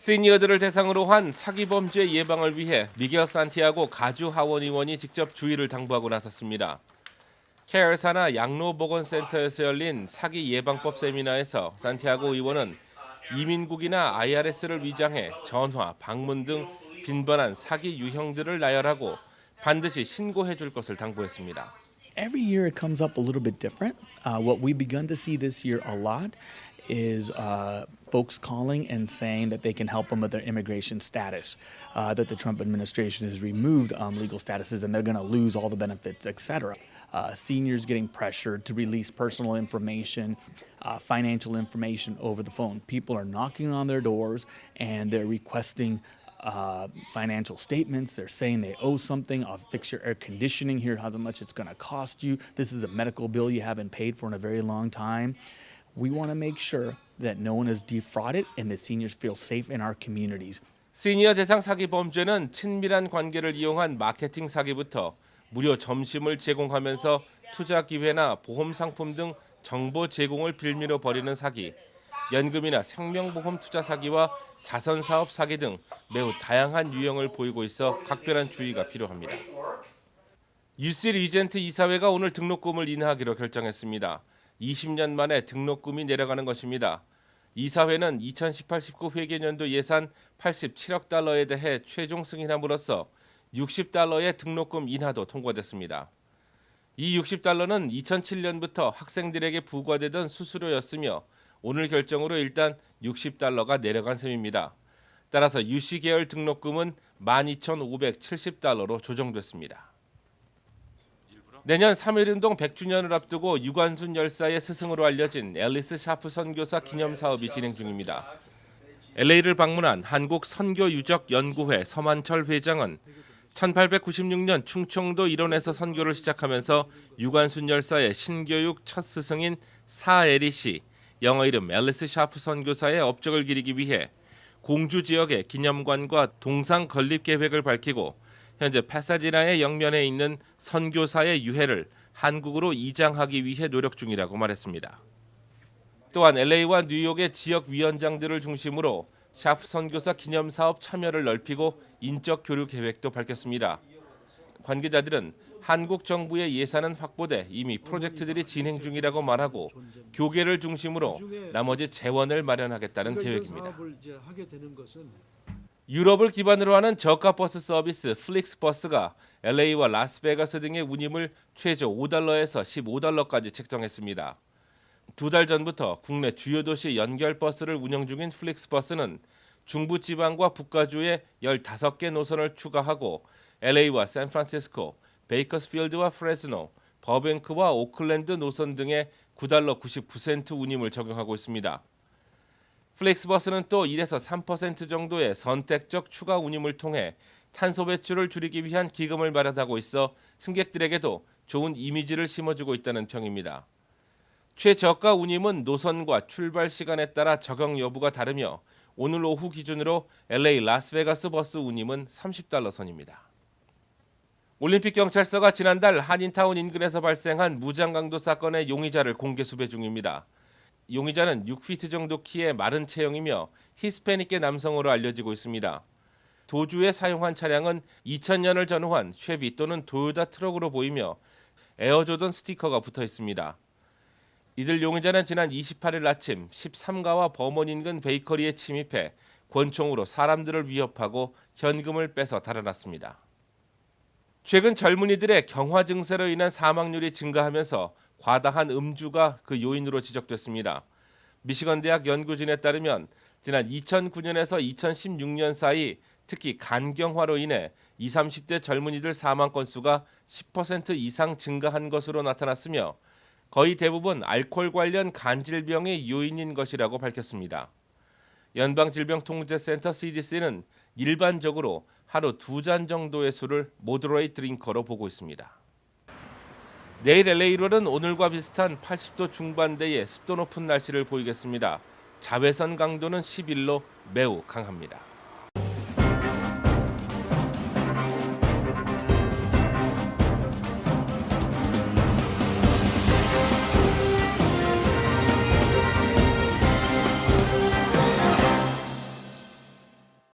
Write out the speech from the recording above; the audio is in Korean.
시니어들을 대상으로 한 사기 범죄 예방을 위해 미겔 산티아고 가주 하원 의원이 직접 주의를 당부하고 나섰습니다. 케어사나 양로보건센터에서 열린 사기 예방법 세미나에서 산티아고 의원은 이민국이나 IRS를 위장해 전화, 방문 등 빈번한 사기 유형들을 나열하고 반드시 신고해 줄 것을 당부했습니다. Every year it comes up a little bit different. What we've begun to see this year a lot is folks calling and saying that they can help them with their immigration status, that the Trump administration has removed legal statuses and they're going to lose all the benefits, etc. Seniors getting pressured to release personal information, financial information over the phone. People are knocking on their doors and they're requesting financial statements. They're saying they owe something. I'll fix your air conditioning. Here, how much it's going to cost you. This is a medical bill you haven't paid for in a very long time. We want to make sure that no one is defrauded and that seniors feel safe in our communities. 시니어 대상 사기 범죄는 친밀한 관계를 이용한 마케팅 사기부터 무료 점심을 제공하면서 투자 기회나 보험 상품 등 정보 제공을 빌미로 벌이는 사기, 연금이나 생명보험 투자 사기와 자선 사업 사기 등 매우 다양한 유형을 보이고 있어 각별한 주의가 필요합니다. UC 리젠트 이사회가 오늘 등록금을 인하하기로 결정했습니다. 20년 만에 등록금이 내려가는 것입니다. 이사회는 2018-19 회계년도 예산 87억 달러에 대해 최종 승인함으로써 60달러의 등록금 인하도 통과됐습니다. 이 60달러는 2007년부터 학생들에게 부과되던 수수료였으며 오늘 결정으로 일단 60달러가 내려간 셈입니다. 따라서 UC 계열 등록금은 12,570달러로 조정됐습니다. 내년 3.1운동 100주년을 앞두고 유관순 열사의 스승으로 알려진 앨리스 샤프 선교사 기념 사업이 진행 중입니다. LA를 방문한 한국선교유적연구회 서만철 회장은 1896년 충청도 일원에서 선교를 시작하면서 유관순 열사의 신교육 첫 스승인 사에리 씨, 영어 이름 앨리스 샤프 선교사의 업적을 기리기 위해 공주 지역의 기념관과 동상 건립 계획을 밝히고 현재 파사디나의 영면에 있는 선교사의 유해를 한국으로 이장하기 위해 노력 중이라고 말했습니다. 또한 LA와 뉴욕의 지역 위원장들을 중심으로 샤프 선교사 기념 사업 참여를 넓히고 인적 교류 계획도 밝혔습니다. 관계자들은 한국 정부의 예산은 확보돼 이미 프로젝트들이 진행 중이라고 말하고 교계를 중심으로 나머지 재원을 마련하겠다는 계획입니다. 유럽을 기반으로 하는 저가 버스 서비스 플릭스버스가 LA와 라스베가스 등의 운임을 최저 $5에서 $15까지 책정했습니다. 2달 전부터 국내 주요 도시 연결 버스를 운영 중인 플릭스버스는 중부지방과 북가주에 15개 노선을 추가하고 LA와 샌프란시스코, 베이커스필드와 프레스노, 버뱅크와 오클랜드 노선 등에 $9.99 운임을 적용하고 있습니다. 플렉스버스는 또 1에서 3% 정도의 선택적 추가 운임을 통해 탄소 배출을 줄이기 위한 기금을 마련하고 있어 승객들에게도 좋은 이미지를 심어주고 있다는 평입니다. 최저가 운임은 노선과 출발 시간에 따라 적용 여부가 다르며 오늘 오후 기준으로 LA 라스베가스 버스 운임은 $30 선입니다. 올림픽 경찰서가 지난달 한인타운 인근에서 발생한 무장강도 사건의 용의자를 공개 수배 중입니다. 용의자는 6피트 정도 키의 마른 체형이며 히스패닉계 남성으로 알려지고 있습니다. 도주에 사용한 차량은 2000년을 전후한 쉐비 또는 도요타 트럭으로 보이며 에어조던 스티커가 붙어 있습니다. 이들 용의자는 지난 28일 아침 13가와 버먼 인근 베이커리에 침입해 권총으로 사람들을 위협하고 현금을 빼서 달아났습니다. 최근 젊은이들의 경화 증세로 인한 사망률이 증가하면서 과다한 음주가 그 요인으로 지적됐습니다. 미시건 대학 연구진에 따르면 지난 2009년에서 2016년 사이 특히 간경화로 인해 20, 30대 젊은이들 사망 건수가 10% 이상 증가한 것으로 나타났으며 거의 대부분 알코올 관련 간질병의 요인인 것이라고 밝혔습니다. 연방질병통제센터 CDC는 일반적으로 하루 2잔 정도의 술을 모더레이트 드링커로 보고 있습니다. 내일 LA로는 오늘과 비슷한 80도 중반대의 습도 높은 날씨를 보이겠습니다. 자외선 강도는 11로 매우 강합니다.